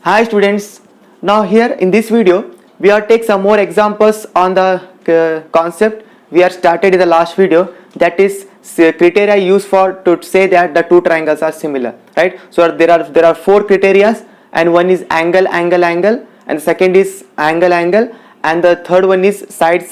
Hi students, now here in this video we are take some more examples on the concept we are started in the last video, that is criteria used for to say that the two triangles are similar, right? So there are four criteria, and one is angle and the second is angle, and the third one is side,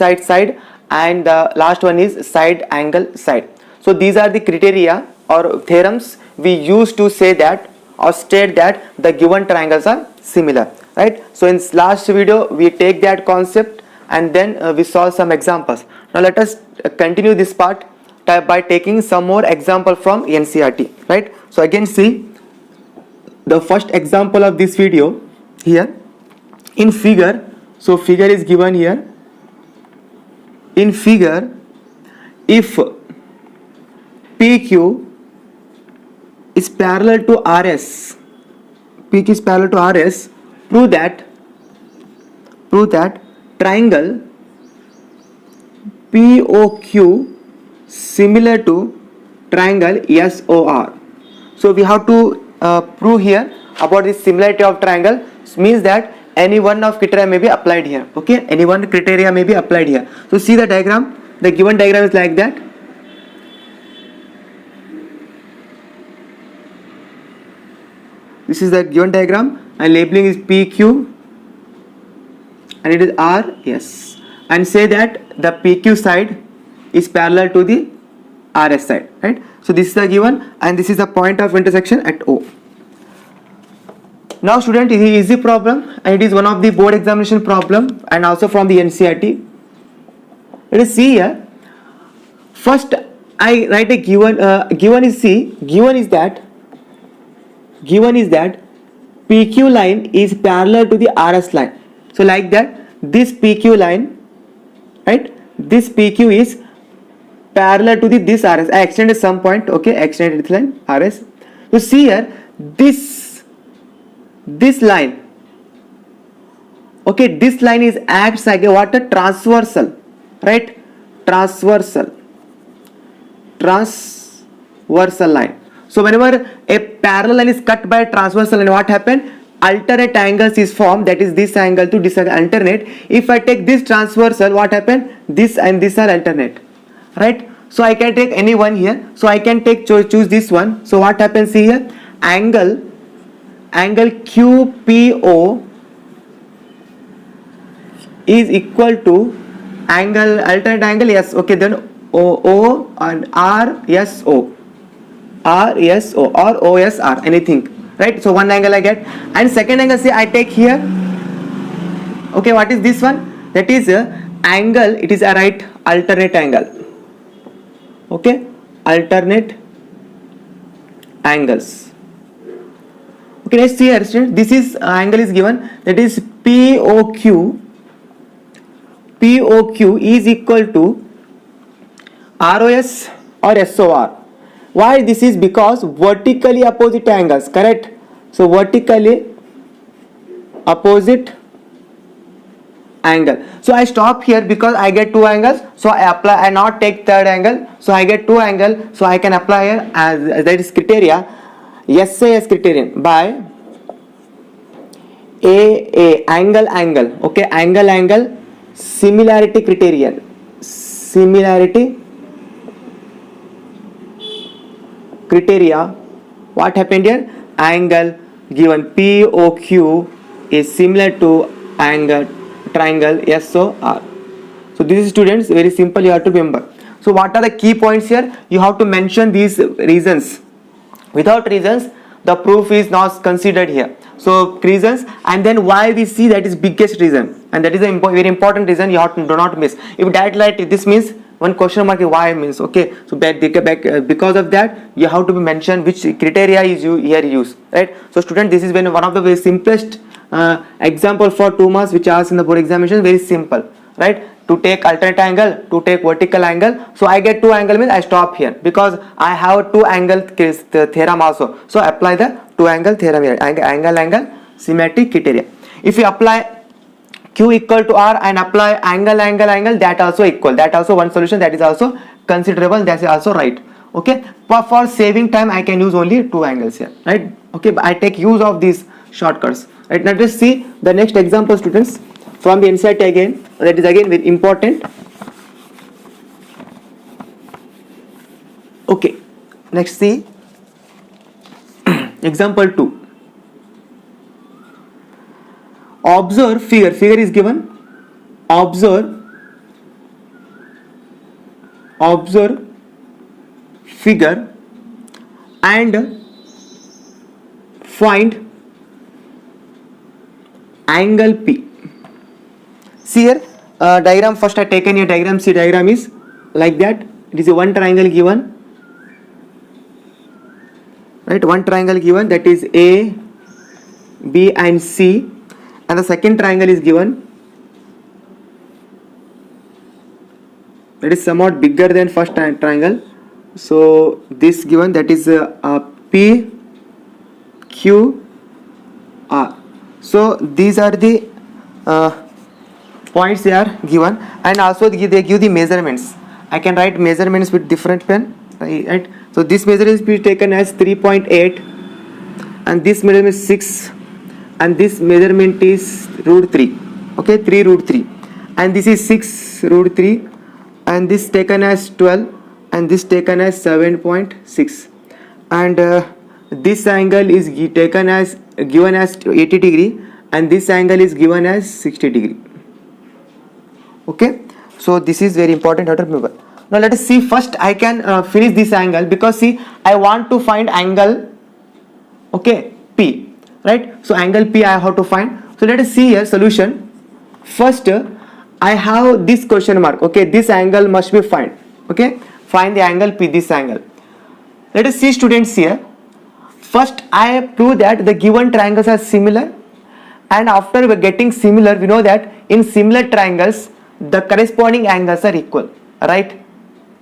and the last one is side angle side. So these are the criteria or theorems we use to say that or state that the given triangles are similar, right? So in last video we take that concept and then we solve some examples. Now let us continue this part by taking some more example from NCERT, right? So again, see the first example of this video here in figure. So figure is given here. In figure, if PQ is parallel to RS, PQ is parallel to RS, prove that triangle POQ similar to triangle SOR. So we have to prove here about the similarity of triangle. Means that any one of criteria may be applied here. Okay, any one criteria may be applied here. So see the diagram. The given diagram is like that. This is the given diagram, and labeling is PQ and it is RS, and say that the PQ side is parallel to the RS side, right? So this is the given, and this is the point of intersection at O. Now student, it is easy problem and it is one of the board examination problem and also from the NCERT. Let us see here. First I write a given. Given is that PQ line is parallel to the RS line. So like that, this PQ line, right? This PQ is parallel to this RS. I extended some point. Okay, extended this line RS. So see here, this line. Okay, this line is acts like a what? A transversal, right? Transversal line. So whenever a parallel line is cut by a transversal line, what happened? Alternate angles is formed, that is this angle to this angle alternate. If I take this transversal, what happened? This and this are alternate, right? So I can take any one here. So I can take choose this one. So what happens here? Angle QPO is equal to alternate angle, yes. Okay, then O and RSO or OSR, anything, right? So one angle I get, and second angle, say I take here. Okay, what is this one? That is angle, it is a right alternate angle. Okay, alternate angles. Okay, let's see here, student. This is angle is given, that is POQ is equal to ROS or SOR. Why this is? Because vertically opposite angles, correct? So vertically opposite angle. So I stop here because I get two angles. So I apply, I not take third angle. So I get two angle. So I can apply here as that is criteria, SAS criterion by A angle. Okay, angle similarity criterion. Similarity criteria. What happened here? Angle given POQ is similar to angle triangle SOR. So this is, students, very simple, you have to remember. So what are the key points here? You have to mention these reasons. Without reasons, the proof is not considered here. So reasons, and then why we see, that is biggest reason, and that is a very important reason you have to do not miss. If that light, this means one question mark, why means, okay, so because of that you have to be mentioned which criteria is you here use, right? So student, this is one of the very simplest example for 2 marks which are asked in the board examination. Very simple, right? To take alternate angle, to take vertical angle. So I get two angle means I stop here because I have two angle theorem also. So apply the two angle theorem here, angle symmetric criteria. If you apply Q equal to R and apply angle, that also equal, that also one solution, that is also considerable, that is also right. Okay, but for saving time I can use only two angles here, right? Okay, but I take use of these shortcuts. Right, now let's see the next example, students, from the NCERT again. That is again very important. Okay, next see example 2. Observe figure. Figure is given. Observe figure and find angle P. See here, diagram first I taken a diagram. See, diagram is like that. It is a one triangle given, right? One triangle given, that is A, B and C, and the second triangle is given, that is somewhat bigger than first triangle. So this given, that is P, Q, R. So these are the points they are given, and also they give the measurements. I can write measurements with different pen, right? So this measurement is taken as 3.8, and this measurement is 6, and this measurement is root 3. Okay, 3 root 3, and this is 6 root 3, and this taken as 12, and this taken as 7.6, and this angle is taken as given as 80 degree, and this angle is given as 60 degree. Okay, so this is very important how to remember. Now let us see, first I can finish this angle, because see, I want to find angle, okay, P, right? So angle P I have to find. So let us see here solution. First I have this question mark. Okay, this angle must be find. Okay, find the angle P, this angle. Let us see, students, here. First I prove that the given triangles are similar, and after we are getting similar, we know that in similar triangles the corresponding angles are equal, right?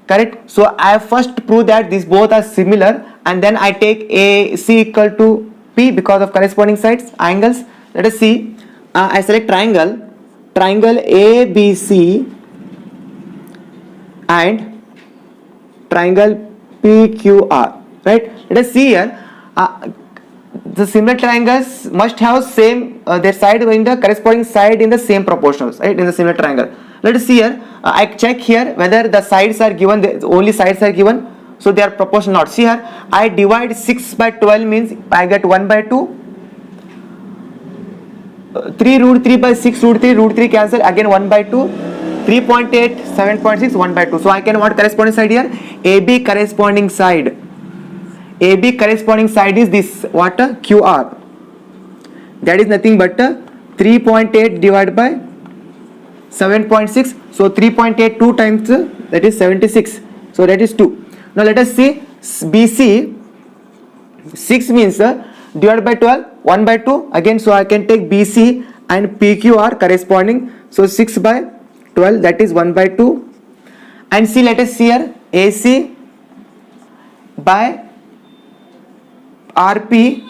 Correct. So I first prove that these both are similar, and then I take AC equal to P because of corresponding sides angles. Let us see. I select triangle ABC and triangle PQR, right? Let us see here. The similar triangles must have same their side in the corresponding side in the same proportions, right? In the similar triangle. Let us see here. I check here whether the sides are given. The only sides are given, so they are proportional. See here, I divide 6 by 12 means I get 1 by 2. 3 root 3 by 6 root 3 cancel, again 1 by 2. 3.8 7.6 1 by 2. So I can what corresponding side here? AB corresponding side. AB corresponding side is this, what? QR. That is nothing but 3.8 divided by 7.6. So 3.8 2 times that is 76. So that is 2. Now let us see BC. 6 means divided by 12, 1 by 2 again. So I can take BC and PQR corresponding. So 6 by 12, that is 1 by 2. And see, let us see here AC by RP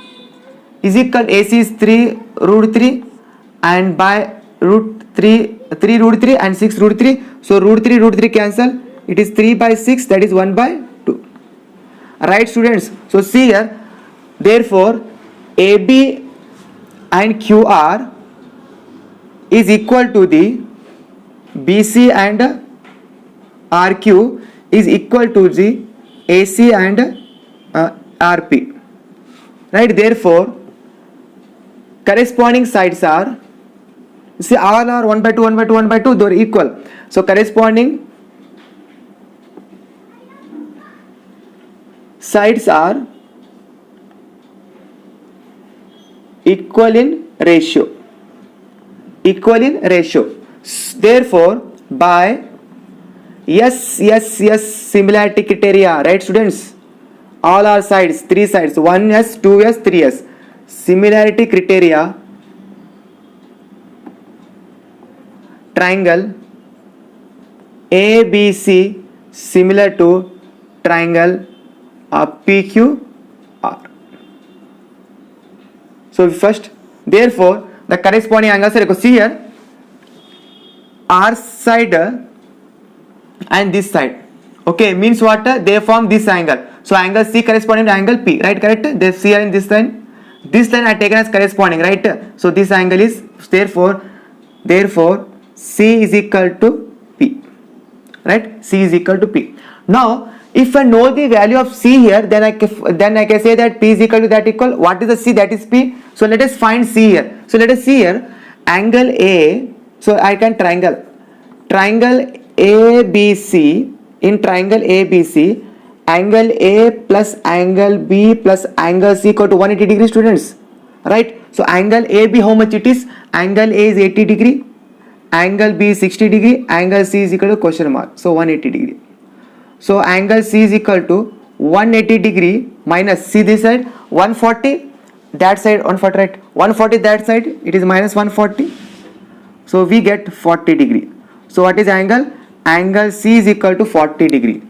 is equal, AC is 3 root 3 and by root 3 root 3 and 6 root 3. So root 3 cancel, it is 3 by 6, that is 1 by 2. Right, students? So see here, therefore AB and QR is equal to the BC and RQ is equal to the AC and RP. Right, therefore corresponding sides are, see, all are 1 by 2 1 by 2 1 by 2, they are equal. So corresponding sides are equal in ratio. Therefore by yes similarity criteria, right, students? All are sides, 3 sides, 1s 2s 3s, similarity criteria, triangle ABC similar to triangle PQR. So first, therefore the corresponding angles are equal. See here, R side and this side, okay, means what? They form this angle. So angle C corresponding to angle P, right? Correct? They see here in this line, this line I taken as corresponding, right? So this angle is therefore C is equal to P, right? C is equal to P. Now if I know the value of C here, then I can say that P is equal to that equal. What is the C? That is P. So let us find C here. So let us see here angle A. So I can triangle ABC. In triangle ABC, angle A plus angle B plus angle C equal to 180 degree, students, right? So angle AB, how much it is? Angle A is 80 degree, angle B is 60 degree, angle C is equal to question mark, so 180 degree. So angle C is equal to 180 degree minus, see this side 140, that side 140, right? 140 that side, it is minus 140, so we get 40 degree. So what is angle? Angle C is equal to 40 degree.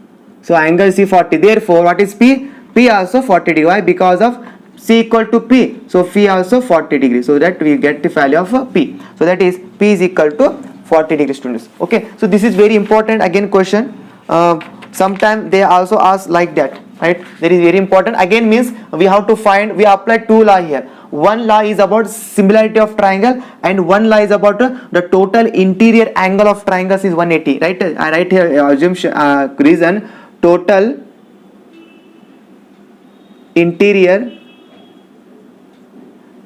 So angle C 40. Therefore, what is P? P also 40 degree. Why? Because of C equal to P. So P also 40 degree. So that we get the value of P. So that is P is equal to 40 degree, students. Okay. So this is very important. Again, question. Sometimes they also ask like that, right? That is very important. Again means we have to find. We apply two law here. One law is about similarity of triangle, and one law is about the total interior angle of triangles is 180, right? I write here assumption reason total interior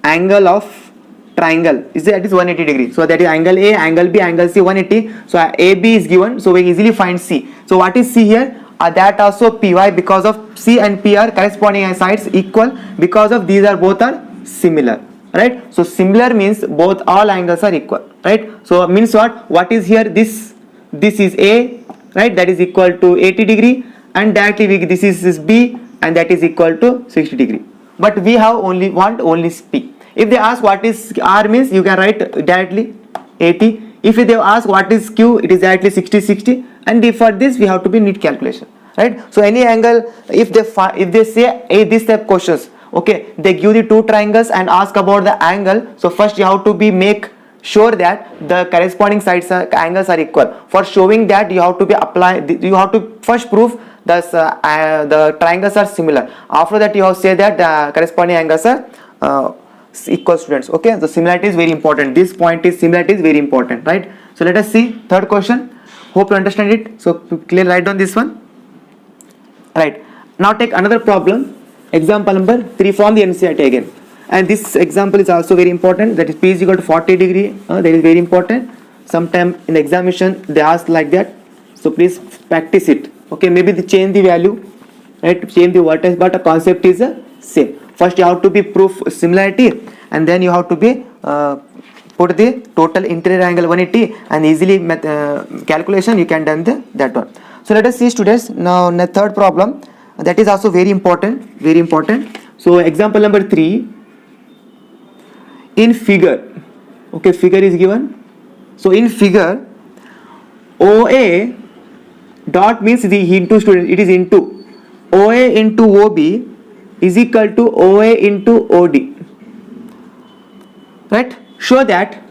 angle of triangle is that is 180 degree. So that is angle A, angle B, angle C 180. So AB is given, so we easily find C. So what is C here? That also P. Why? Because of C and P are corresponding sides equal, because of these are both are similar, right? So similar means both all angles are equal, right? So means what is here? This is A, right? That is equal to 80 degree, and directly this is B, and that is equal to 60 degree. But we have only P. If they ask what is R means, you can write directly 80. If they ask what is Q, it is directly 60, and for this we have to be neat calculation, right? So any angle, if they say this type questions, okay, they give the two triangles and ask about the angle. So first you have to make sure that the corresponding angles are equal. For showing that, you have to you have to first prove the triangles are similar. After that, you have to say that the corresponding angles are equal, students. Okay, the similarity is very important. This point is similarity is very important, right? So let us see third question. Hope you understand it. So clearly write down this one. Right. Now take another problem. Example number 3 from the NCERT again. And this example is also very important. That is P is equal to 40 degree. That is very important. Sometime in examination they ask like that. So please practice it. Okay, maybe they change the value, right? Change the vertex, but the concept is the same. First you have to be proof similarity, and then you have to be put the total interior angle 180, and easily calculation you can done that one. So let us see, students. Now the third problem, that is also very important, very important. So example number 3, in figure, okay, figure is given. So in figure, OA dot means the into, students, it is into OA into OB is equal to OA into OD, right? Show that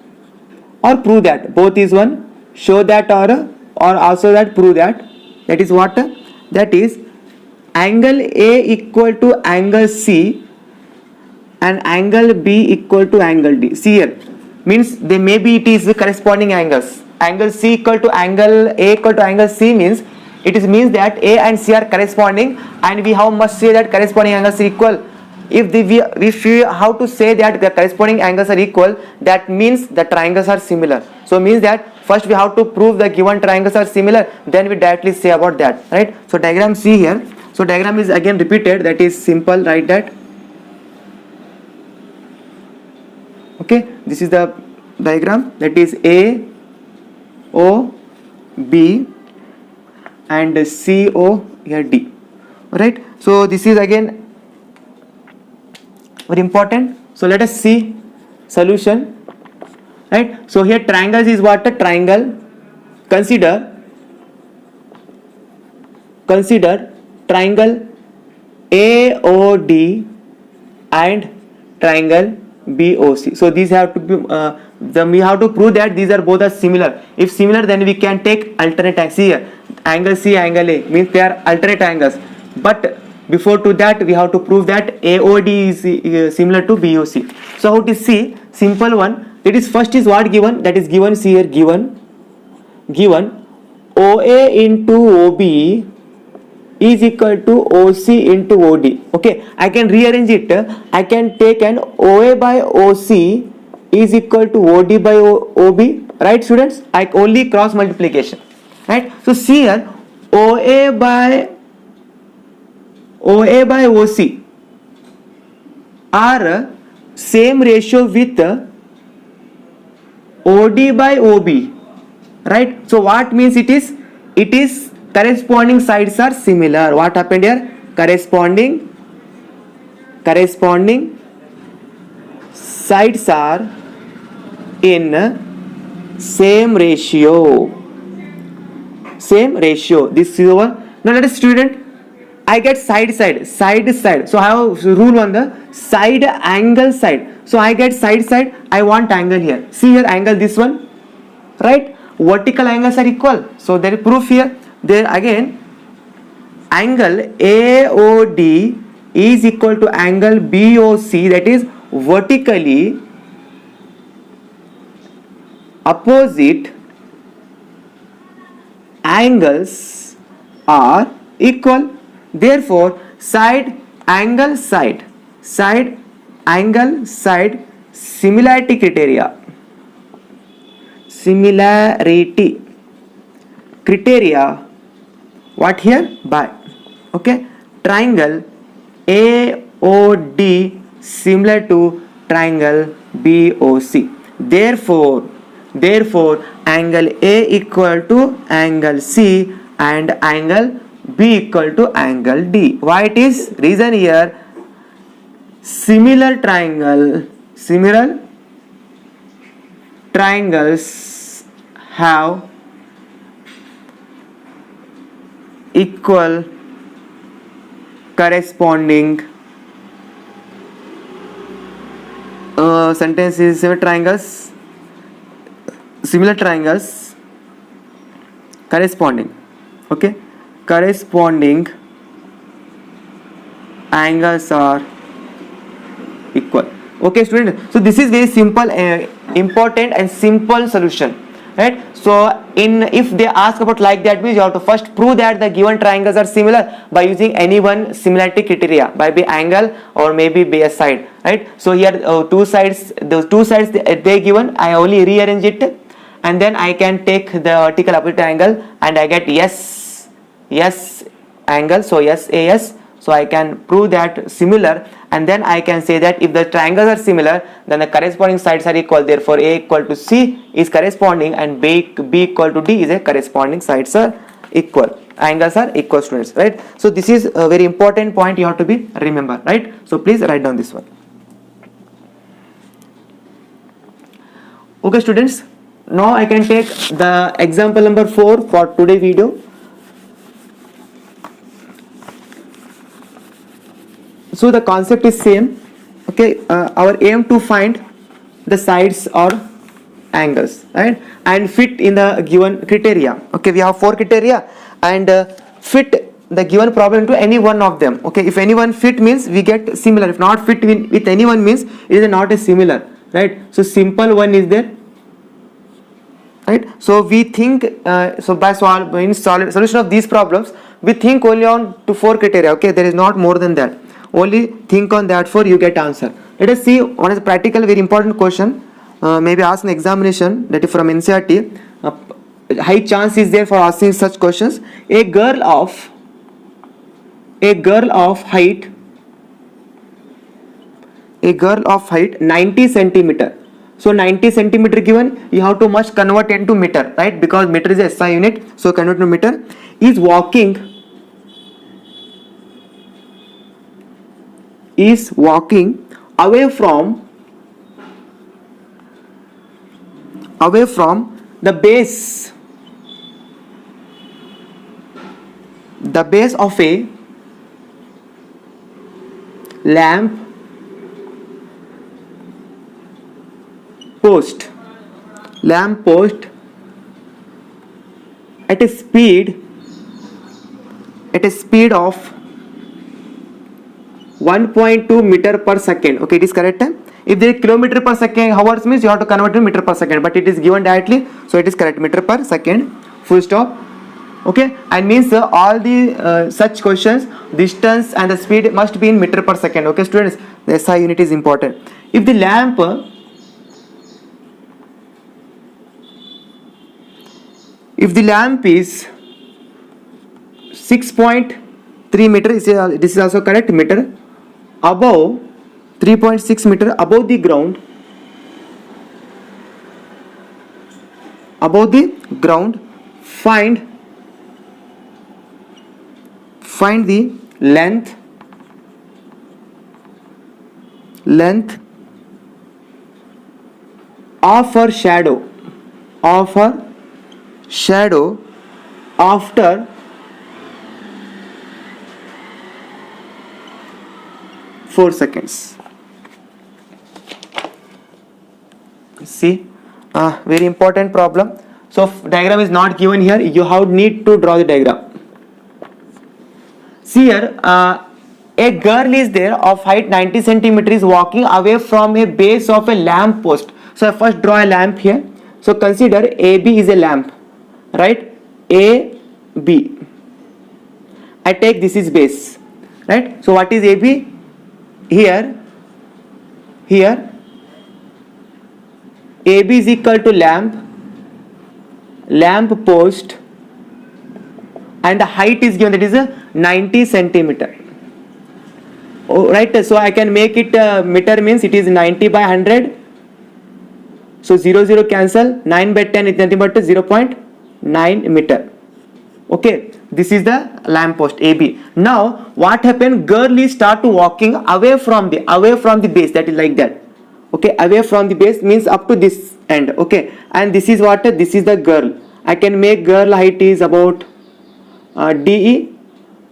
or prove that, both is one. Show that or also that, prove that. That is what? That is angle A equal to angle C and angle B equal to angle D. See here, means they maybe it is the corresponding angles. Angle C equal to angle A equal to angle C means it means that A and C are corresponding, and we must say that corresponding angles are equal. If we have to say that the corresponding angles are equal, that means the triangles are similar. So means that first we have to prove the given triangles are similar, then we directly say about that, right? So diagram see here. So diagram is again repeated, that is simple, write that. Okay, this is the diagram, that is A, O, B and C, O, here D, right? So this is again very important. So let us see solution, right? So here triangles is what? A triangle. Consider triangle AOD and triangle BOC. So these have to be we have to prove that these are both are similar. If similar, then we can take alternate angles. See here, angle C, angle A means they are alternate angles, but Before to that, we have to prove that AOD is similar to BOC. So how to see? Simple one. It is first is what given? That is given here, given OA into OB is equal to OC into OD. Okay, I can rearrange it. I can take an OA by OC is equal to OD by OB. Right, students? I only cross multiplication. Right. So see here, OA by OC are same ratio with OD by OB, right? So what means it is corresponding sides are similar. What happened here? Corresponding sides are in same ratio. This is over. Now let us student, I get side. So I have rule on the side angle side. So I get side. I want angle here. See here, angle this one, right? Vertical angles are equal. So there is proof here. There again, angle AOD is equal to angle BOC, that is vertically opposite angles are equal. Therefore, side angle side similarity criteria what here? By, okay, triangle AOD similar to triangle BOC. Therefore angle A equal to angle C and angle B equal to angle D. Why it is? Reason here, similar triangles have equal corresponding sentence is similar triangles corresponding, okay, corresponding angles are equal. Okay student, so this is very simple, important and simple solution, right? So if they ask about like that, means you have to first prove that the given triangles are similar by using any one similarity criteria, by be angle or maybe be a side, right? So here those two sides they given, I only rearrange it and then I can take the vertical opposite angle and I get yes angle, so yes AS. So I can prove that similar, and then I can say that if the triangles are similar, then the corresponding sides are equal. Therefore A equal to C is corresponding and B equal to D is a corresponding sides are equal. Angles are equal, students, right? So this is a very important point you have to be remember, right? So please write down this one. Okay students, now I can take the example number 4 for today video. So the concept is same, okay. Our aim to find the sides or angles, right, and fit in the given criteria. Okay, we have 4 criteria and fit the given problem to any one of them. Okay, if anyone fit means we get similar, if not fit with anyone means it is not a similar, right? So simple one is there, right? So we think so by solution of these problems we think only on to 4 criteria. Okay, there is not more than that. Only think on that for you get answer. Let us see one is a practical very important question, maybe ask an examination, that is from NCERT. High chance is there for asking such questions. A girl of height 90 centimeter. So 90 centimeter given, you have to must convert into meter, right? Because meter is a SI unit, so convert to meter. Is walking away from the base of a lamp post at a speed of 1.2 meter per second. Okay, it is correct. If there is kilometer per second hours means you have to convert to meter per second, but it is given directly, so it is correct, meter per second, full stop. Okay, and means all the such questions, distance and the speed must be in meter per second. Okay students, the SI unit is important. If the lamp is 6.3 meter, this is also correct, meter above 3.6 meter above the ground, find the length of her shadow after 4 seconds. See, very important problem. So diagram is not given here, you need to draw the diagram. See here, a girl is there of height 90 centimeter is walking away from a base of a lamp post. So I first draw a lamp here. So consider AB is a lamp, right? AB. I take this is base, right? So what is AB? Here AB is equal to lamp post, and the height is given, that is 90 centimeter. Oh, right, so I can make it meter means it is 90 by 100. So 0 cancel, 9 by 10 is nothing but 0.9 meter. Okay, this is the lamp post AB. Now what happened? Girl is start to walking away from the base, that is like that. Okay, away from the base means up to this end. Okay, and this is what? This is the girl. I can make girl height is about DE.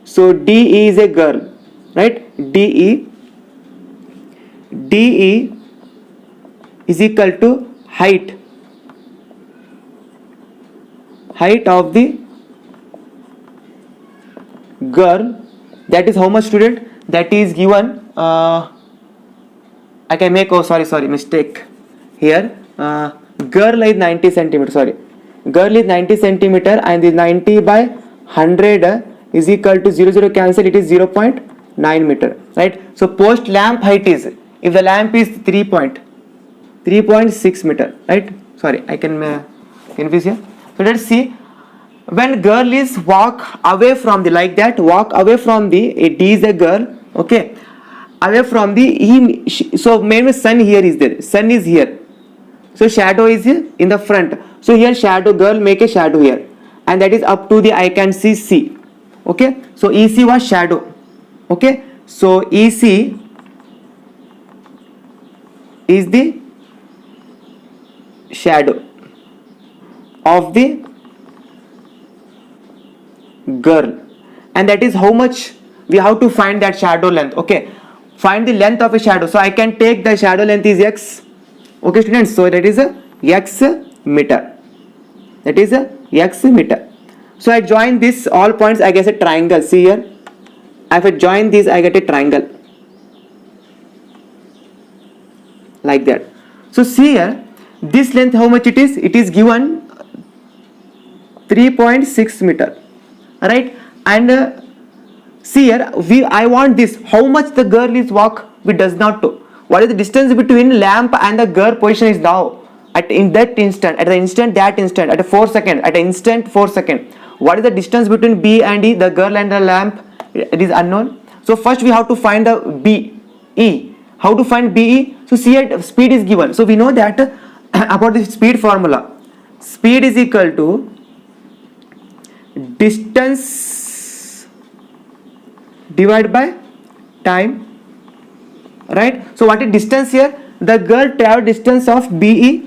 So DE is a girl, right? DE is equal to height of the girl. That is how much, student? That is given, I can make, sorry, mistake here. Girl is 90 centimeter, sorry. Girl is 90 centimeter and is 90 by 100 is equal to 0 cancel, it is 0.9 meter, right? So post lamp height is, if the lamp is 3.6 meter, right? Sorry, I can confuse here. So let's see, when girl is walk away from the, like that, walk away from the, D is a girl, okay, away from the, so maybe sun here is there, sun is here, so shadow is in the front, so here shadow, girl make a shadow here, and that is up to the, I can see C. Okay, so EC was shadow. Okay, so EC is the shadow of the girl, and that is how much we have to find that shadow length. Okay, find the length of a shadow. So I can take the shadow length is X. Okay students, so that is a X meter. That is a X meter. So I join this all points, I get a triangle. See here, if I join this, I get a triangle like that. So see here, this length how much it is? It is given 3.6 meter, right? And see here, I want this. How much the girl is walk? We does not know. What is the distance between lamp and the girl position is now? At a 4 second, at an instant 4 second. What is the distance between B and E, the girl and the lamp? It is unknown. So first we have to find the BE. How to find BE? So see here, speed is given. So we know that about the speed formula. Speed is equal to distance divided by time, right? So what is distance here? The girl travel distance of BE,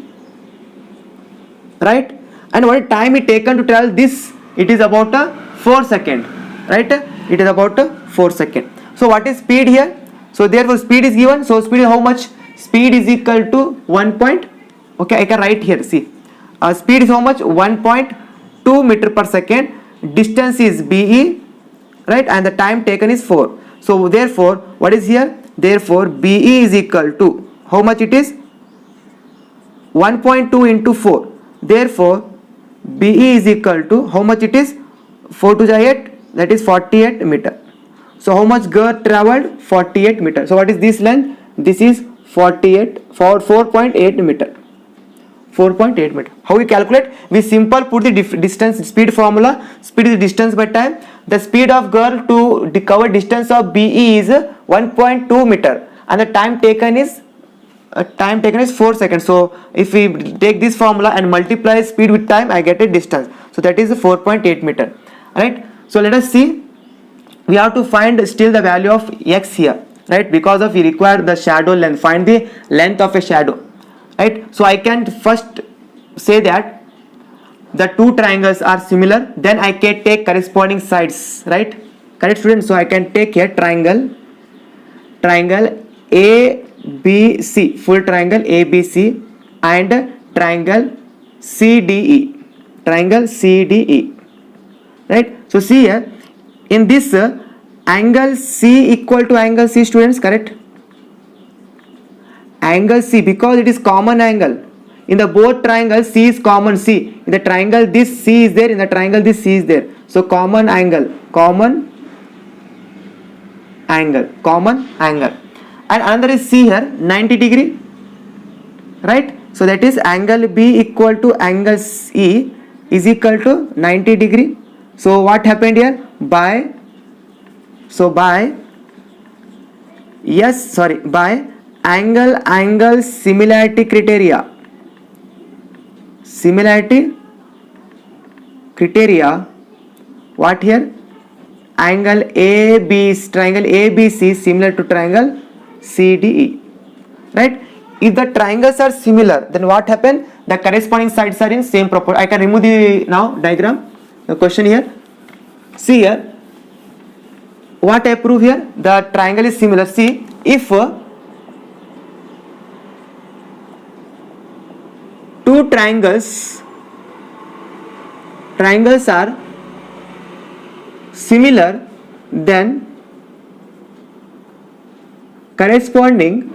right? And what time it taken to travel this? It is about 4 seconds, right? It is about 4 seconds. So what is speed here? So therefore speed is given. So speed is how much? Speed is equal to 1 point. Okay, I can write here. See, speed is how much? 1.2 meter per second. Distance is BE, right? And the time taken is 4. So therefore, what is here? Therefore, BE is equal to how much it is? 1.2 into 4. Therefore, BE is equal to how much it is? 4 to the 8, that is 48 meter. So how much girth traveled? 48 meter. So what is this length? This is 4.8 meter. 4.8 meter. How we calculate? We simple put the distance speed formula. Speed is distance by time. The speed of girl to the cover distance of BE is 1.2 meter, and the time taken is 4 seconds. So if we take this formula and multiply speed with time, I get a distance. So that is 4.8 meter. Right. So let us see. We have to find still the value of x here, right? Because of we require the shadow length. Find the length of a shadow, right? So I can first say that the two triangles are similar. Then I can take corresponding sides, right? Correct, students? So I can take here triangle ABC, full triangle ABC, and triangle CDE, right? So see here, in this angle C equal to angle C, students, correct? Angle C, because it is common angle. In the both triangles, C is common C. In the triangle this C is there, in the triangle this C is there. So common angle. And another is C here, 90 degree, right? So that is angle B equal to angle E is equal to 90 degree. So what happened here? By angle similarity criteria, what here? Angle triangle ABC similar to triangle CDE, right? If the triangles are similar, then what happened? The corresponding sides are in same proportion. I can remove the now diagram. The question here. See here. What I prove here? The triangle is similar. See, if two triangles are similar, then corresponding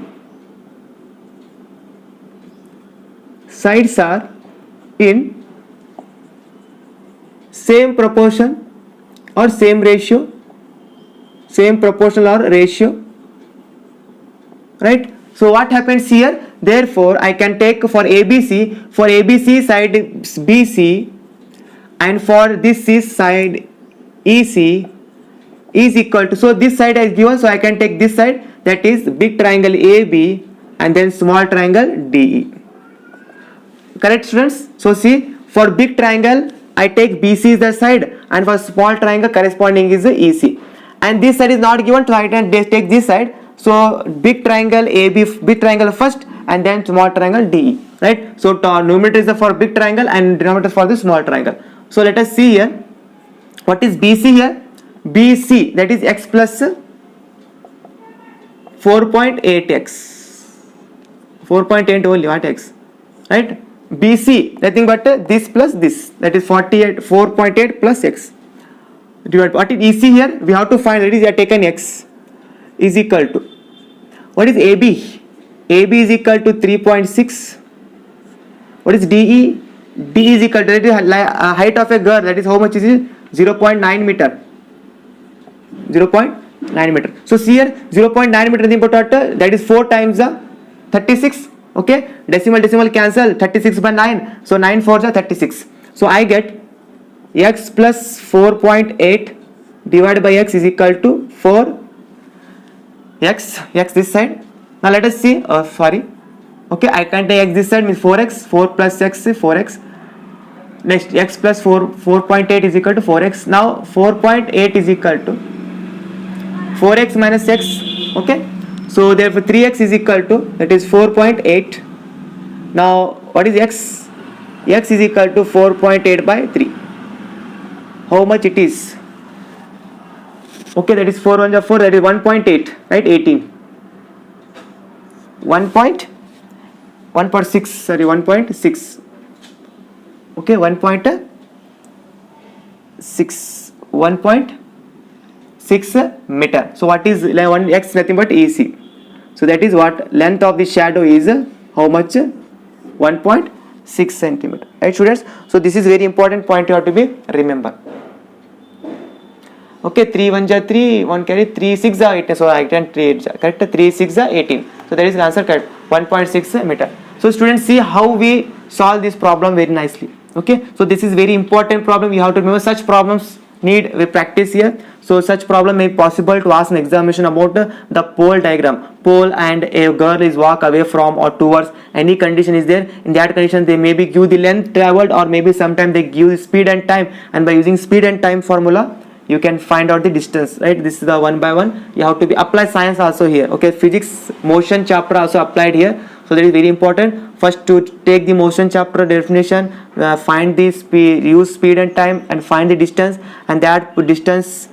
sides are in same proportion or same ratio, same proportional or ratio, right? So what happens here? Therefore I can take for ABC side BC, and for this is side EC is equal to, so this side is given, so I can take this side, that is big triangle AB and then small triangle DE. Correct, students? So see, for big triangle I take BC is the side, and for small triangle corresponding is the EC. And this side is not given, so I can take this side. So big triangle AB, big triangle first, and then small triangle DE, right? So numerator is for big triangle and denominator for the small triangle. So let us see here. What is BC here? BC, that is x plus 4.8x. 4.8 only, what x? Right? BC, nothing but this plus this, that is 4.8 plus x. What is EC here? We have to find, that is we have taken x is equal to, what is AB? AB is equal to 3.6. What is DE? D is equal to, that is height of a girl, that is how much is it? 0.9 meter. 0.9 meter. So see here, 0.9 meter, nothing but what? That is 4 times the 36. Okay, decimal cancel, 36 by 9. So 9 4s are 36. So I get x plus 4.8 divided by x is equal to 4 x this side. Now let us see, okay, I can take x this side, means 4x, 4 plus x, 4x. Next, x plus 4.8 is equal to 4x. Now 4.8 is equal to 4x minus x, okay. So therefore 3x is equal to, that is 4.8. Now what is x? X is equal to 4.8 by 3. How much it is? Okay, that is 4 1 is 4, that is 1.8, right? 18. 1.6, sorry, 1.6. Okay, 1.6, 1.6 meter. So what is 1x? Nothing but EC. So that is what length of the shadow is how much? 1.6 centimeter. Right, students? So this is very important point you have to be remember. Okay, 3 1 ja 3, 1 carry 3 6 ja 18. So I can 3 correct, 3 6 ja 18. So that is the answer correct, 1.6 meter. So students, see how we solve this problem very nicely. Okay, so this is very important problem. You have to remember such problems need we practice here. So such problem may be possible to ask an examination about the pole diagram. Pole and a girl is walk away from or towards any condition is there. In that condition they maybe give the length traveled, or maybe sometimes they give the speed and time, and by using speed and time formula you can find out the distance, right? This is the one by one. You have to be apply science also here. Okay, physics motion chapter also applied here. So that is very important. First to take the motion chapter definition, find the speed, use speed and time, and find the distance, and that distance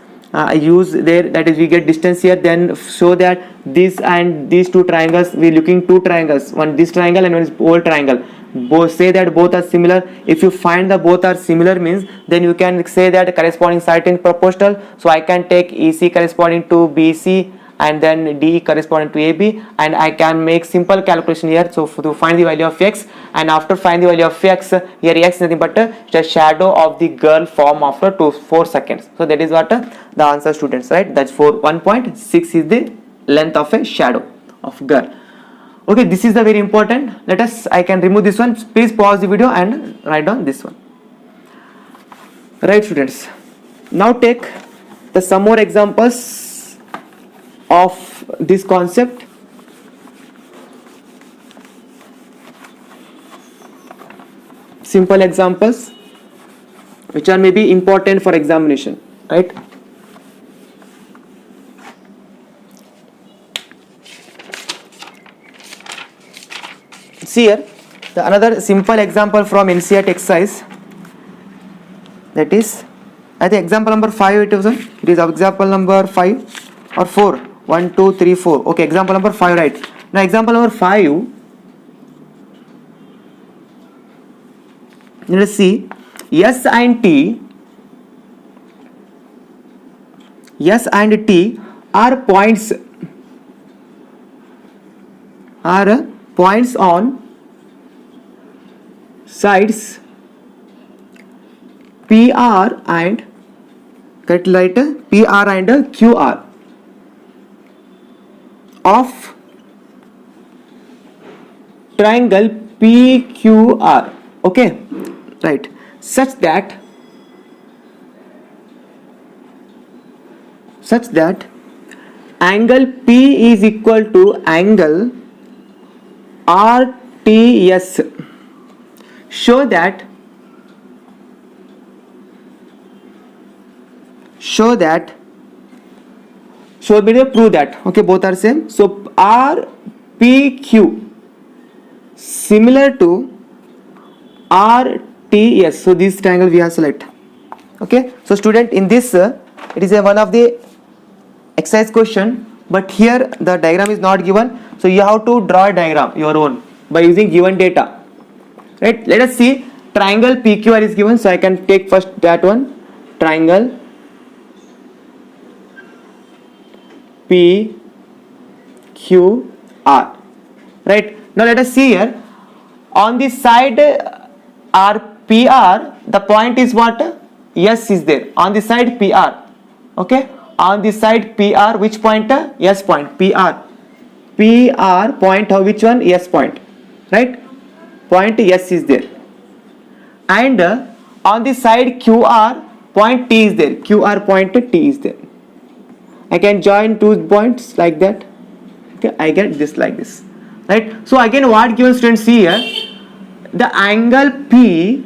use there, that is we get distance here. Then show that this and these two triangles, we looking two triangles, one this triangle and one is whole triangle. Both say that both are similar. If you find the both are similar means, then you can say that corresponding side is proportional. So I can take EC corresponding to BC and then DE corresponding to AB, and I can make simple calculation here. So to find the value of x, and after find the value of x, here x is nothing but the shadow of the girl form after 4 seconds. So that is what the answer, students, right? That's for 1.6 is the length of a shadow of girl. Okay, this is the very important. Let us, I can remove this one. Please pause the video and write down this one. Right, students. Now take the some more examples of this concept. Simple examples which are maybe important for examination, right? See here, another simple example from NCERT exercise, that is, I think example number 5 it is example number 5 or 4, 1 2 3 4. Okay, example number 5, right? Now example number 5, let us see, S and T are points on sides PR and QR of triangle PQR. Okay, right, such that angle P is equal to angle RTS. Show me to prove that. Okay, both are same. So RPQ similar to RTS. So this triangle we have select. Okay, so student, in this it is one of the exercise question, but here the diagram is not given, so you have to draw a diagram your own by using given data, right? Let us see, triangle PQR is given, so I can take first that one, triangle PQR, right? Now let us see here, on the side RPR the point is what? S is there on the side PR. Okay, on the side PR, which point? S point. PR point, which one? S point, right? Point S is there, and on the side QR point T is there. QR point T is there. I can join two points like that. Okay, I get this like this, right? So again, what given, students, see here, the angle P,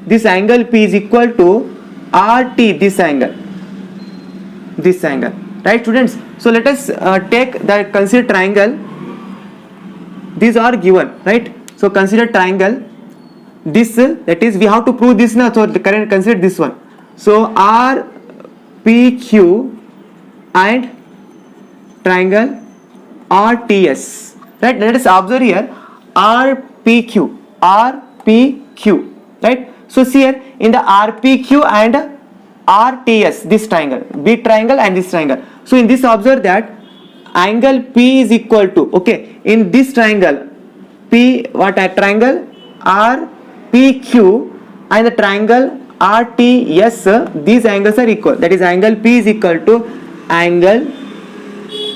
this angle P is equal to RT, this angle, right, students? So let us take the consider triangle. These are given, right? So consider triangle. This, that is, we have to prove this now. So consider this one. So RPQ and triangle RTS, right? Let us observe here, RPQ, right? So see here, in the RPQ and RTS, this triangle, big triangle and this triangle. So in this observe that angle P is equal to, okay, in this triangle P, what a triangle RPQ and the triangle RTS, these angles are equal. That is angle P is equal to angle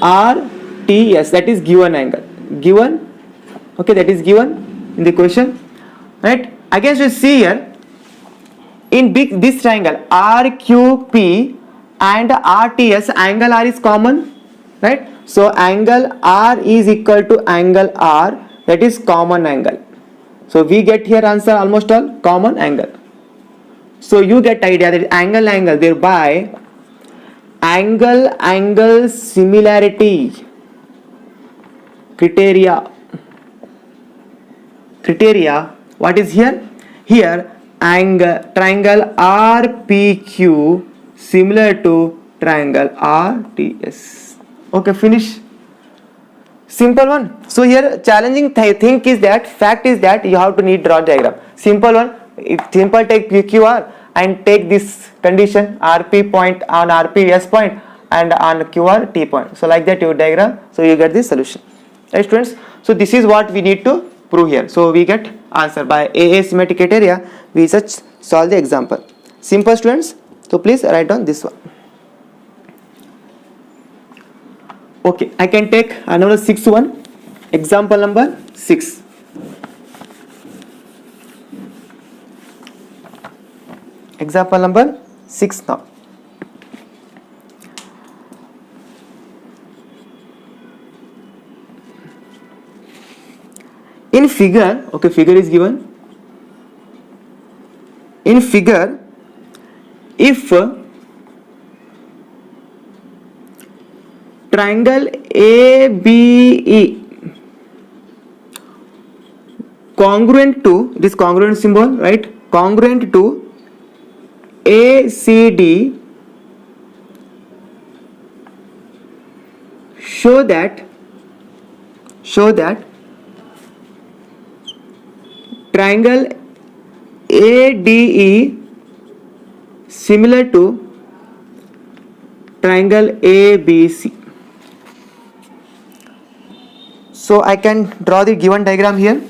RTS, that is given angle, given, okay, that is given in the question, right? Again, you see here in big this triangle RQP and RTS, angle R is common, right? So angle R is equal to angle R, that is common angle. So we get here answer almost all common angle. So you get idea that angle, thereby angle similarity criteria, what is here? Here triangle RPQ similar to triangle RTS. Okay, finish. Simple one. So here challenging thing is that, fact is that you have to need draw diagram. Simple one. If simple, take PQR and take this condition RP point on RP S point and on QR T point. So like that you diagram, so you get this solution, right students? So this is what we need to prove here. So we get answer by AA symmetric criteria. We just solve the example. Simple students. So please write down this one. Okay, I can take another 6th one. Example number 6. Example number 6 now. In figure, okay, figure is given. In figure, if triangle ABE congruent to this congruent symbol, right? Congruent to ACD, show that triangle ADE similar to triangle ABC. So I can draw the given diagram here.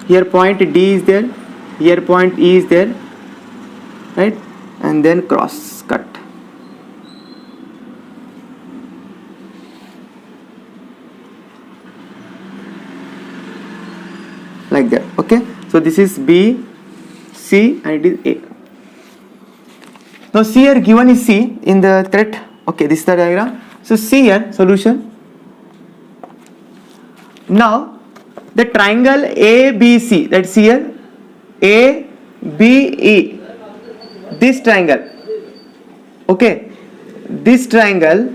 Here point D is there, here point E is there, right? And then cross cut. Like that, okay? So this is B, C and it is A. Now C here given is C in the correct, okay, this is the diagram. So C here solution. Now the triangle ABC, that's here ABE, this triangle, okay, this triangle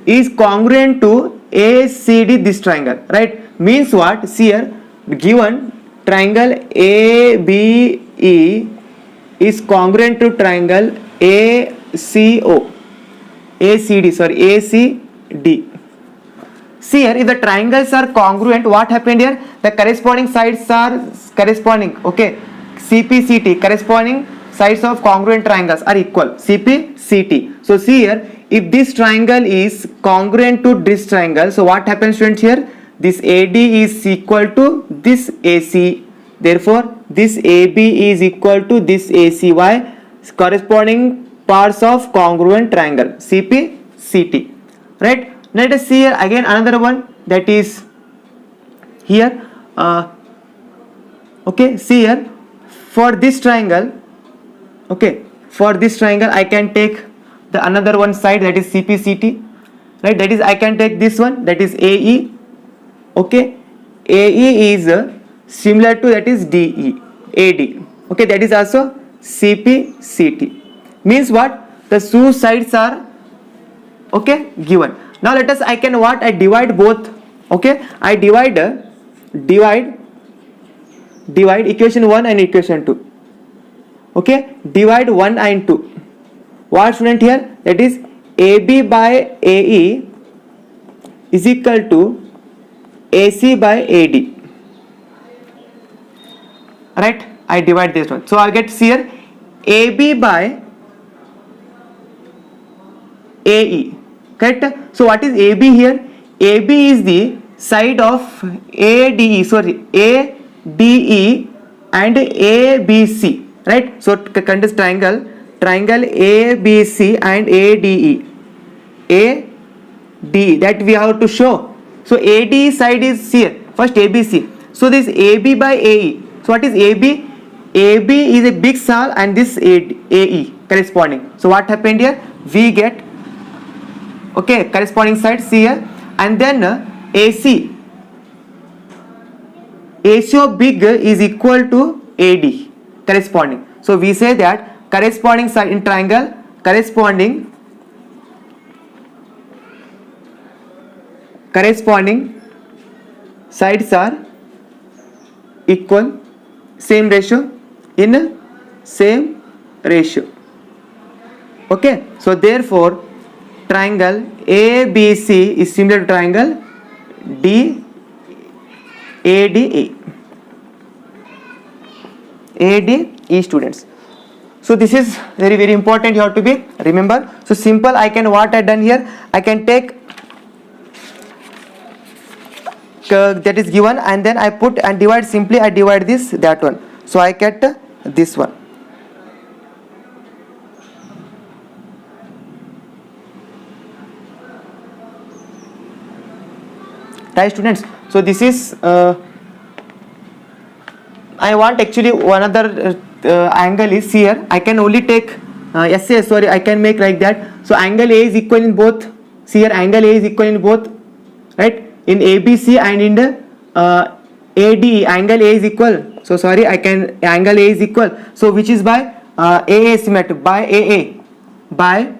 is congruent to ACD, this triangle, right? Means what? See here, given triangle ABE is congruent to triangle ACD. See here, if the triangles are congruent, what happened here? The corresponding sides are corresponding, okay? CPCT, corresponding sides of congruent triangles are equal, CPCT. So see here, if this triangle is congruent to this triangle, so what happens students here? This AD is equal to this AC. Therefore, this AB is equal to this ACY, corresponding parts of congruent triangle, CPCT, right? Let us see here again another one, that is here, okay, see here, for this triangle, okay, for this triangle I can take the another one side, that is CPCT, right? That is I can take this one, that is AE, okay, AE is similar to, that is DE, AD, okay, that is also CPCT. Means what? The two sides are, okay, given. Now let us, I can what? I divide both, okay, I divide equation 1 and equation 2, okay, divide 1 and 2. What student here? That is AB by AE is equal to AC by AD. Right? I divide this one. So I get here AB by AE. Correct? So what is AB here? AB is the side of ADE, sorry, ADE and ABC. Right? So consider triangle ABC and ADE. ADE that we have to show. So AD side is here. First ABC. So this AB by AE. So what is AB? AB is a big cell and this AE corresponding. So what happened here? We get corresponding sides here, and then AC of big is equal to AD corresponding. So we say that corresponding side in triangle, corresponding sides are equal, same ratio, in same ratio. Okay, so therefore triangle ABC is similar to triangle ADE students. So this is very, very important, you have to be remember. So simple, what I done here, I can take that is given, and then I put and divide, simply I divide this, that one, so I get this one. Right students, so this is I want actually one other angle is here. I can only take I can make like that. So angle A is equal in both. See here, angle A is equal in both, right? In ABC and in the ADE, angle A is equal. So sorry, angle A is equal. So which is by AA symmetric, by AA, by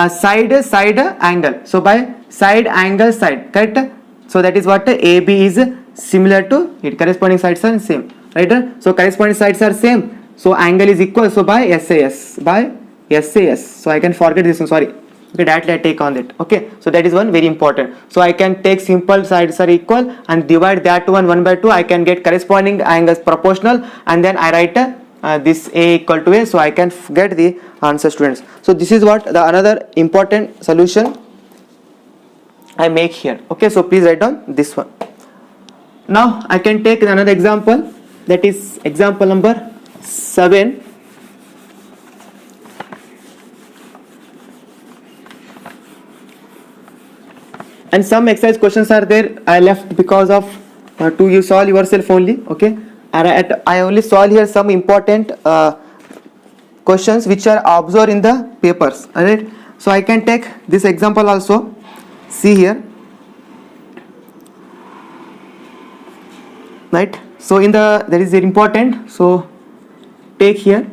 side angle. So by side angle side, correct? So that is what AB is similar to it. Corresponding sides are same, right? So corresponding sides are same. So angle is equal. So by SAS, So I can forget this one. Sorry. Okay, that I take on it. Okay, so that is one very important. So I can take simple sides are equal and divide that one by 2. I can get corresponding angles proportional, and then I write this A equal to A. So I can get the answer, students. So this is what the another important solution I make here. Okay, so please write down this one. Now I can take another example, that is example number 7. And some exercise questions are there, I left because of to you solve yourself only. Okay, and I only solve here some important questions which are observed in the papers. Alright, so I can take this example also. See here, right? So in the that is very important. So take here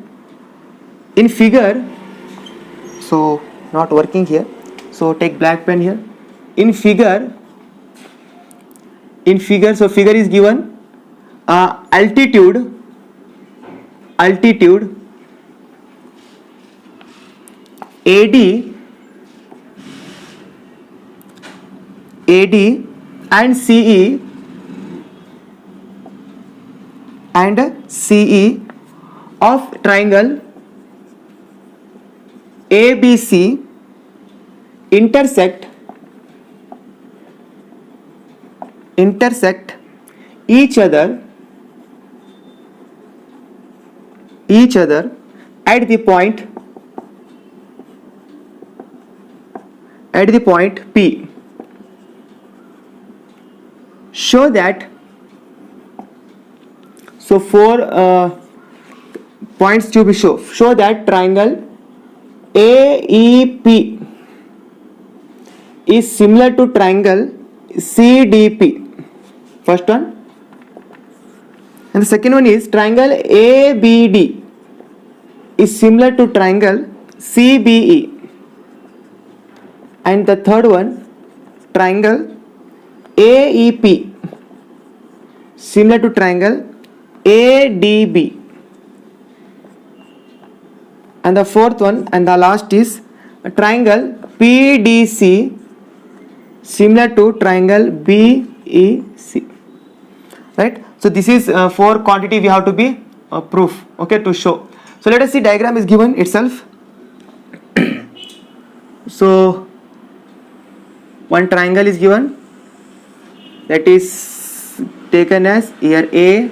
in figure. So not working here. So take black pen here. In figure, so figure is given altitude AD and CE of triangle ABC intersect each other at the point P. Show that, so 4 points to be show that triangle AEP is similar to triangle CDP. First one, and the second one is triangle ABD is similar to triangle CBE, and the third one, triangle AEP similar to triangle ADB, and the fourth one and the last is triangle PDC similar to triangle BEC, right? So this is for quantity we have to be proof, okay, to show. So let us see, diagram is given itself. So one triangle is given, that is taken as here A,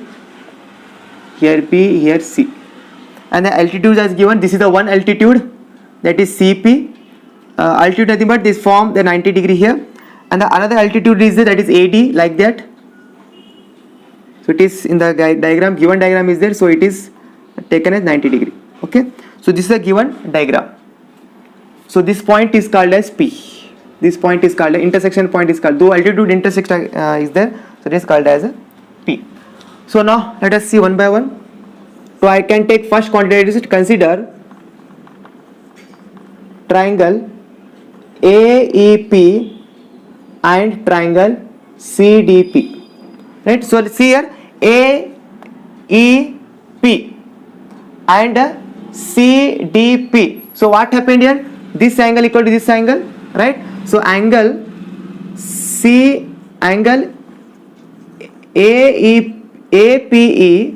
here B, here C, and the altitude is given. This is the one altitude, that is CP. Altitude nothing but this form the 90 degree here, and the another altitude is there, that is AD, like that. So it is in the diagram, given diagram is there, so it is taken as 90 degree. Okay, so this is a given diagram. So this point is called as P. This point is called, intersection point is called, though altitude intersect is there, so it is called as a P. So now let us see one by one. So I can take first quantity, consider triangle AEP and triangle CDP, right? So see here, AEP and CDP. So what happened here? This angle equal to this angle, right? So angle APE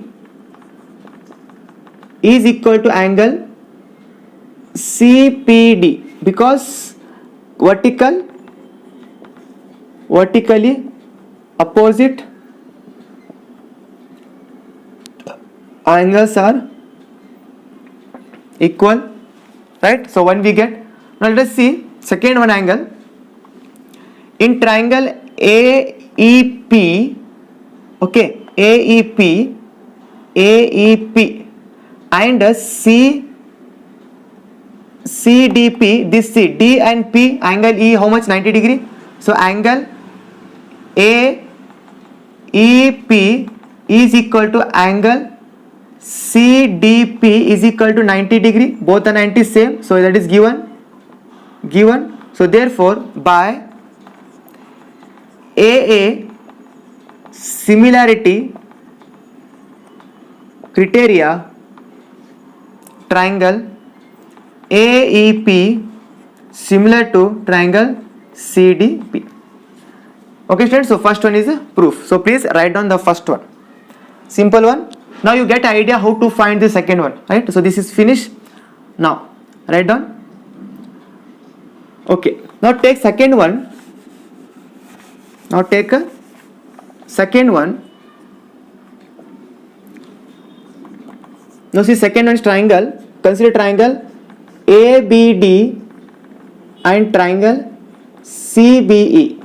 is equal to angle CPD, because vertically opposite angles are equal, right? So one we get. Now let us see second one angle. In triangle AEP, okay, AEP and CDP, this C, D and P, angle E how much? 90 degree. So angle AEP is equal to angle CDP is equal to 90 degree. Both are 90 same, so that is given. So therefore by AA similarity criteria, triangle AEP similar to triangle CDP. Okay students, so first one is a proof. So please write down the first one, simple one. Now you get idea how to find the second one, right? So this is finished. Now write down. Okay, now take second one. Now take a second one. Now see, second one is triangle. Consider triangle ABD and triangle CBE.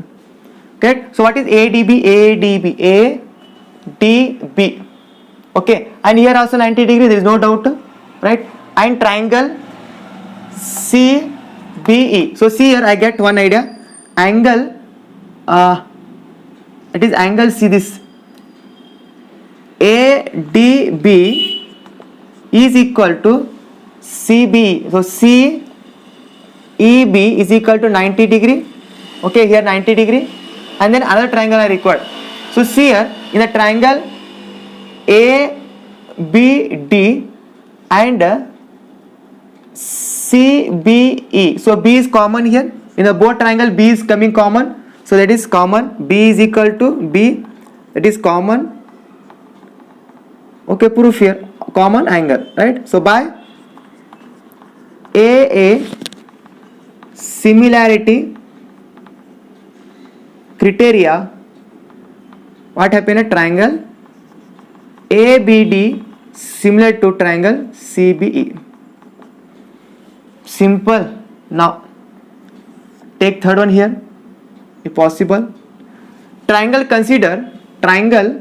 Okay, so what is ADB? ADB. Okay, and here also 90 degree, there is no doubt, right? And triangle CBE. So see here I get one idea. Angle, it is angle, see this, ADB is equal to CBE. So CEB is equal to 90 degree. Okay, here 90 degree, and then another triangle are required. So see here in the triangle ABD and CBE. So B is common here. In the both triangle B is coming common. So that is common. B is equal to B. That is common. Okay, proof here. Common angle, right? So by AA similarity criteria, what happened? A triangle ABD similar to triangle CBE. Simple. Now take third one here, if possible. Triangle, consider triangle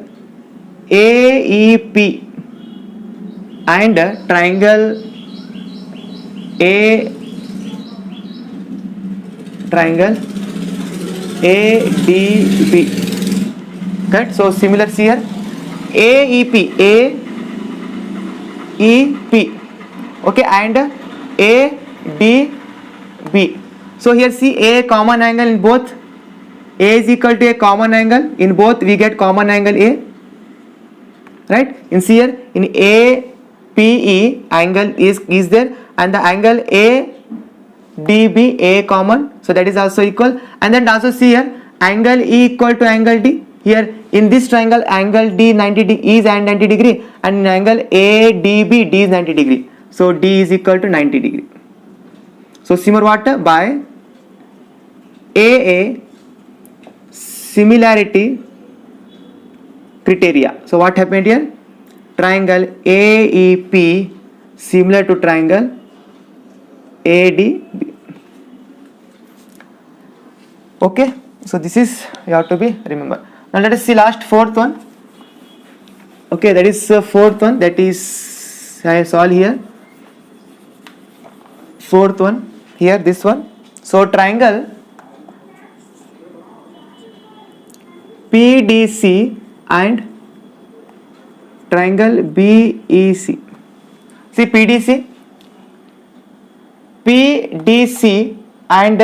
AEP and triangle ADB. Right? So similar here. AEP, okay, and ADB. So here see A common angle in both. A is equal to a common angle in both. We get common angle A, right? In see here in APE angle is there, and the angle DB, A common, so that is also equal. And then also see here, angle E equal to angle D. Here in this triangle, angle D 90 is and 90 degree, and angle ADB, D is 90 degree. So D is equal to 90 degree. So similar what? By AA similarity criteria. So what happened here? Triangle AEP similar to triangle ADB. Okay, so this is you have to be remember. Now let us see last fourth one. Okay, that is fourth one, that is I solve here. Fourth one here, this one. So triangle PDC and triangle BEC. See PDC and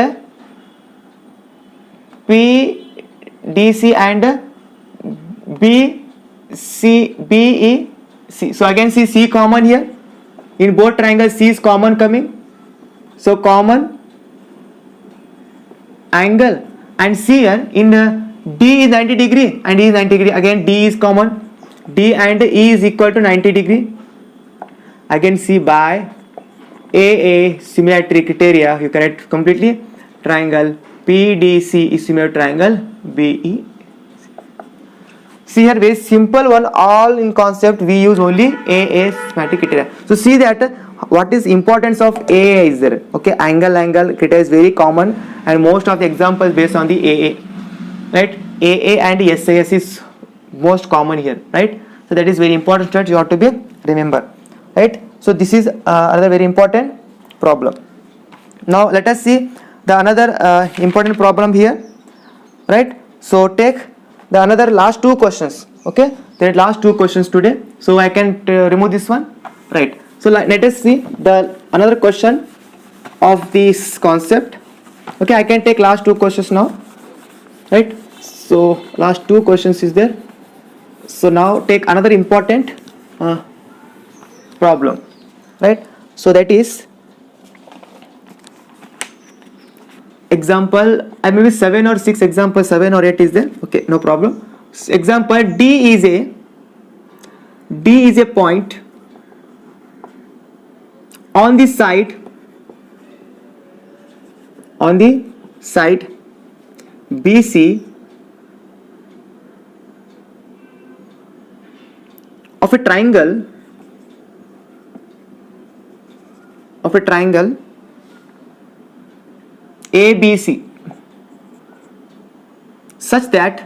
BEC. So again see C common here. In both triangles C is common coming. So common angle, and see here in D is 90 degree and E is 90 degree. Again D is common. D and E is equal to 90 degree. Again see by AA similarity criteria you correct completely. Triangle PDC is similar to triangle BE. See here very simple one, all in concept we use only AA symmetric criteria. So see that what is importance of AA is there. Okay, angle criteria is very common and most of the examples based on the AA, right? AA and SAS is most common here, right? So that is very important that you have to be remember, right? So this is another very important problem. Now let us see the another important problem here, right? So take the another last two questions. Okay, there are last two questions today, so I can remove this one, right? So let us see the another question of this concept. Okay, I can take last two questions now, right? So last two questions is there. So now take another important problem, right? So that is example, I maybe 7 or 6 example, 7 or 8 is there. Okay, no problem. Example D is a point on the side BC of a triangle ABC such that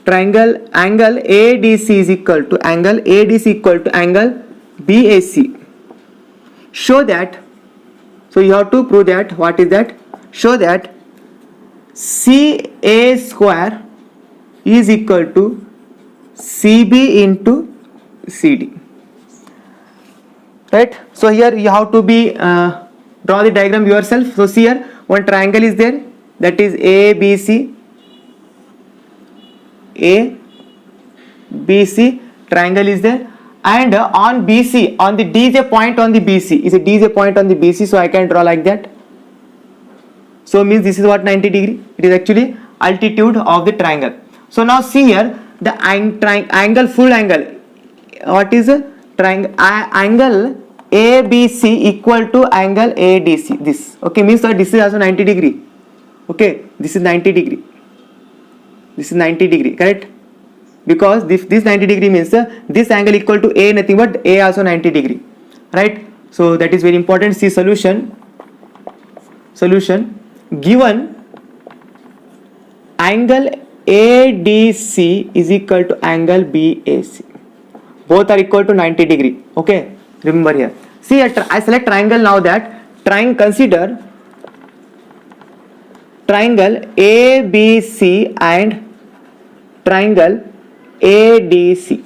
triangle angle ADC is equal to angle BAC. Show that, so you have to prove that, what is that? Show that CA square is equal to CB into CD, right? So here you have to be draw the diagram yourself. So see here one triangle is there, that is ABC triangle is there, and on BC, on the D is a point on the BC, D is a point on the BC, so I can draw like that. So means this is what 90 degree, it is actually altitude of the triangle. So now see here the angle, full angle, what is a triangle angle ABC equal to angle ADC, this. Okay, means that this is also 90 degree. Okay, this is 90 degree, this is 90 degree, correct? Because this 90 degree means this angle equal to A, nothing but A also 90 degree, right? So that is very important. See solution given angle ADC is equal to angle BAC, both are equal to 90 degree. Okay, remember here. See, I select triangle now, that consider triangle ABC and triangle ADC.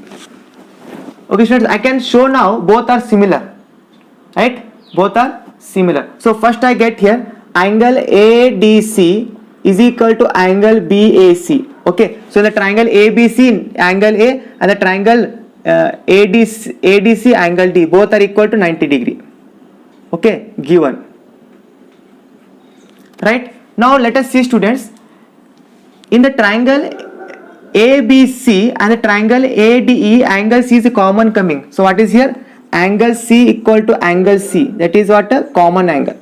Okay students, I can show now both are similar, right? Both are similar. So first I get here angle ADC is equal to angle BAC. Okay, so the triangle ABC, angle A, and the triangle ADC angle D, both are equal to 90 degree. Okay, given. Right? Now let us see, students, in the triangle ABC and the triangle ADE, angle C is common coming. So what is here? Angle C equal to angle C. That is what? A common angle.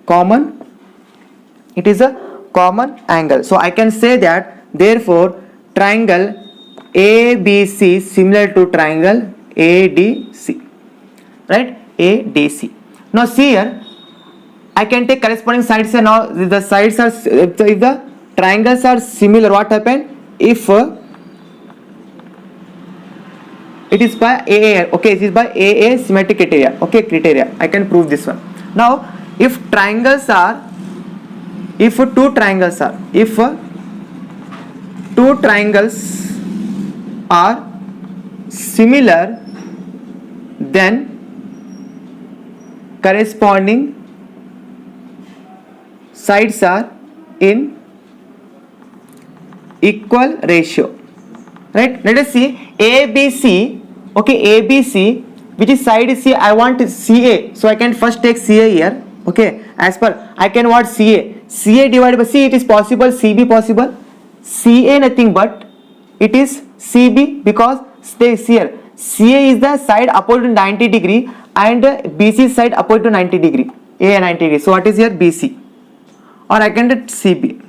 Common. It is a common angle. So I can say that, therefore, triangle ABC similar to triangle ADC. Right? ADC. Now see here, I can take corresponding sides, and now the sides are, if the triangles are similar, what happen? If it is by AA, okay, it is by AA symmetric criteria, okay, criteria. I can prove this one. Now, if two triangles are similar, then corresponding sides are in equal ratio. Right? Let us see ABC. Okay, ABC, which is side C, I want CA. So I can first take CA here. Okay, as per I can what CA divided by C. It is possible, CB possible. CA nothing but it is CB, because stay here. CA is the side opposite to 90 degree and BC side opposite to 90 degree. A 90 degree. So what is here? BC. Or I can get CB.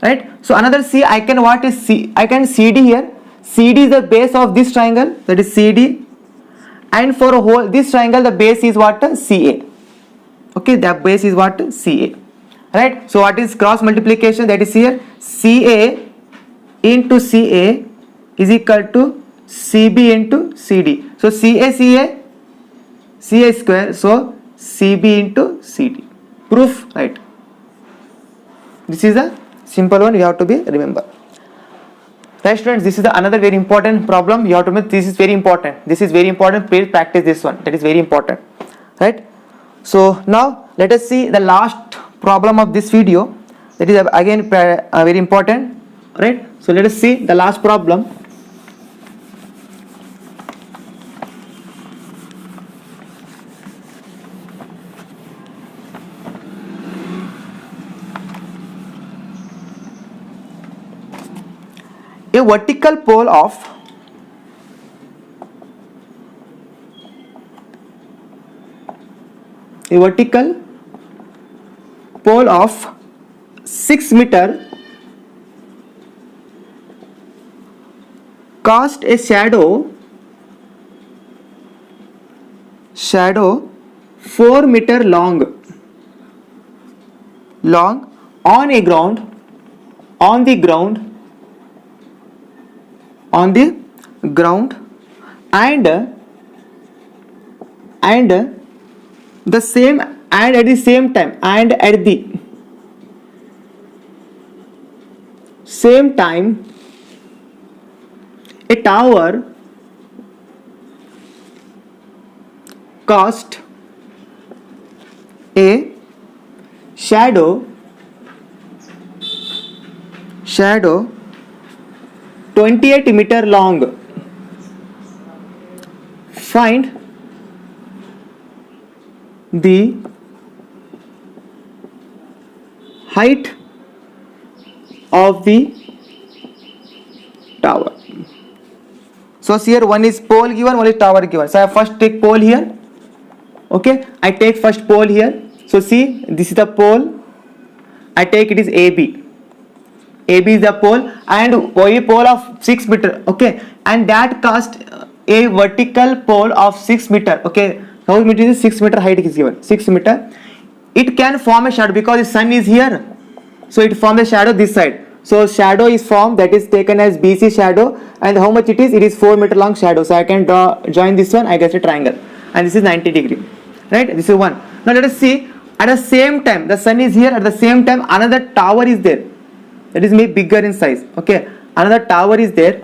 Right? So another C, I can what is C? I can CD here. CD is the base of this triangle, that is CD. And for a whole this triangle, the base is what? CA. Okay, the base is what? CA. Right? So what is cross multiplication? That is here, CA into CA is equal to CB into CD. So CA square, so CB into CD. Proof, right? This is a simple one, you have to be remember. Right, students, this is the another very important problem. You have to remember, this is very important. Please practice this one. That is very important. Right? So now let us see the last problem of this video. That is again very important. Right? So let us see the last problem. A vertical pole of a vertical pole of 6 meter cast a shadow 4 meter long on the ground and the same and at the same time and at the same time a tower cast a shadow 28 meter long. Find the height of the tower. So here one is pole given, one is tower given. So I first take pole here. Okay, I take first pole here. So see, this is the pole. I take it is AB. AB is the pole and a pole of 6 meter. Okay, and that cast a vertical pole of 6 meter. Okay, how meter is 6 meter height is given? 6 meter. It can form a shadow because the sun is here. So it forms a shadow this side. So shadow is formed, that is taken as BC shadow, and how much it is? It is 4 meter long shadow. So I can join this one. I get a triangle, and this is 90 degree. Right? This is one. Now let us see. At the same time, the sun is here. At the same time, another tower is there. That is maybe bigger in size. Okay, another tower is there.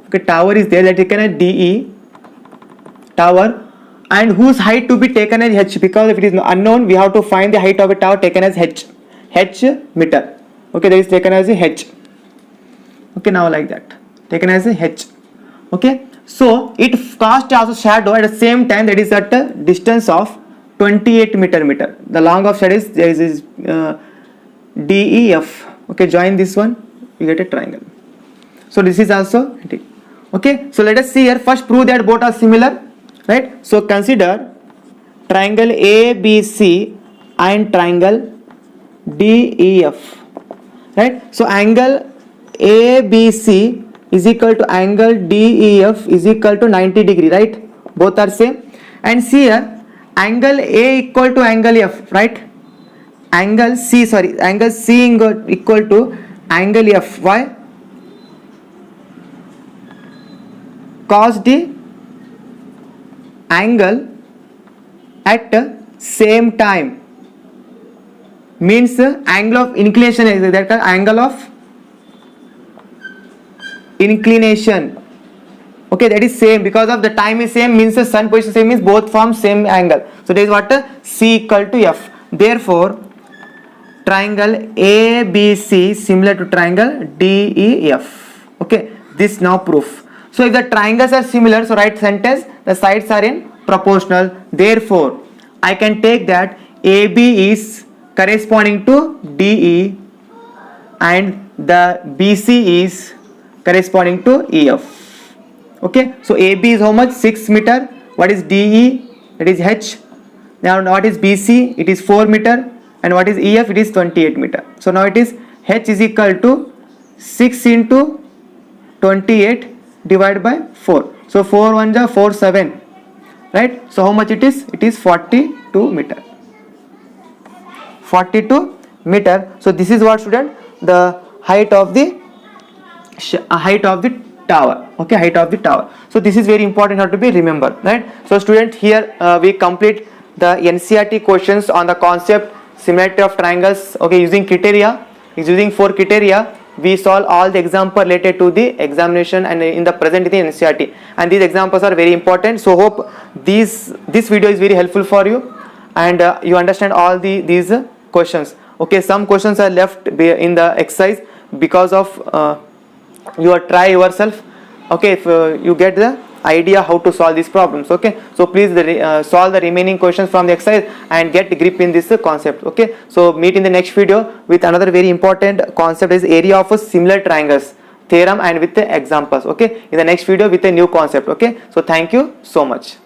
Okay, tower is there. That taken as DE tower, and whose height to be taken as h, because if it is unknown we have to find the height of a tower taken as h meter. Okay, that is taken as a h. Okay, now like that, taken as a h. Okay, so it casts also shadow at the same time, that is at a distance of 28 meter. The long of shadow is DEF. Okay, join this one, you get a triangle. So this is also it. Okay, so let us see here. First prove that both are similar, right? So consider triangle ABC and triangle DEF, right? So angle ABC is equal to angle DEF is equal to 90 degree, right? Both are same. And see here, angle A equal to angle F, right? Angle C equal to angle F. Why? Cause the angle at same time means angle of inclination is that angle of inclination. Okay, that is same, because of the time is same means the sun position same means both form same angle. So that is what C equal to F. Therefore triangle ABC similar to triangle DEF. Okay, this now proof. So if the triangles are similar, so write sentence, the sides are in proportional. Therefore I can take that AB is corresponding to DE and the BC is corresponding to EF. Okay, so AB is how much? 6 meter. What is DE? It is H. Now what is BC? It is 4 meter. And what is EF? It is 28 meter. So now it is H is equal to 6 into 28 divided by 4. So 4 1 ja 4 7, right? So how much it is? It is 42 meter. 42 meter. So this is what, student, the height of the tower. Okay, height of the tower. So this is very important, how to be remembered, right? So student, here we complete the NCERT questions on the concept similarity of triangles. Okay, using criteria, using 4 criteria we solve all the example related to the examination and in the present in the NCERT, and these examples are very important. So hope this video is very helpful for you and you understand all these questions. Okay, some questions are left in the exercise because of you try yourself. Okay, if you get the idea how to solve these problems. Okay, so please solve the remaining questions from the exercise and get grip in this concept. Okay, so meet in the next video with another very important concept, is area of similar triangles theorem and with the examples. Okay, in the next video with a new concept. Okay, so thank you so much.